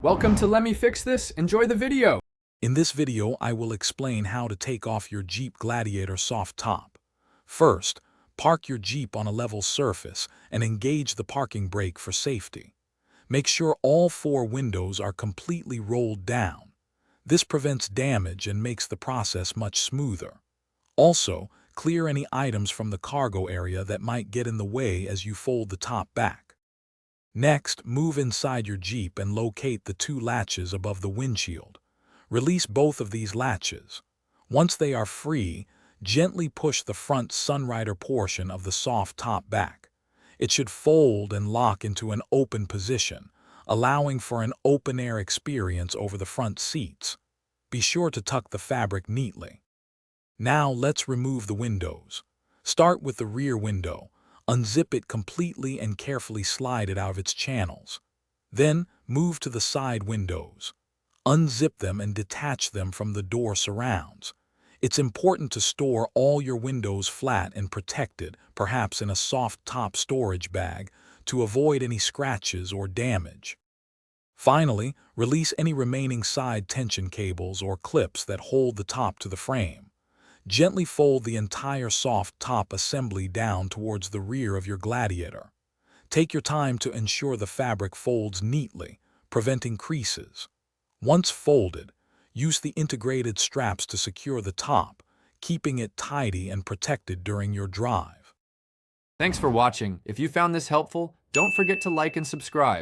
Welcome to Let Me Fix This. Enjoy the video. In this video, I will explain how to take off your Jeep Gladiator soft top. First, park your Jeep on a level surface and engage the parking brake for safety. Make sure all 4 windows are completely rolled down. This prevents damage and makes the process much smoother. Also, clear any items from the cargo area that might get in the way as you fold the top back. Next, move inside your Jeep and locate the 2 latches above the windshield. Release both of these latches. Once they are free, gently push the front Sunrider portion of the soft top back. It should fold and lock into an open position, allowing for an open-air experience over the front seats. Be sure to tuck the fabric neatly. Now let's remove the windows. Start with the rear window. Unzip it completely and carefully slide it out of its channels. Then, move to the side windows. Unzip them and detach them from the door surrounds. It's important to store all your windows flat and protected, perhaps in a soft top storage bag, to avoid any scratches or damage. Finally, release any remaining side tension cables or clips that hold the top to the frame. Gently fold the entire soft top assembly down towards the rear of your Gladiator. Take your time to ensure the fabric folds neatly, preventing creases. Once folded, use the integrated straps to secure the top, keeping it tidy and protected during your drive. Thanks for watching. If you found this helpful, don't forget to like and subscribe.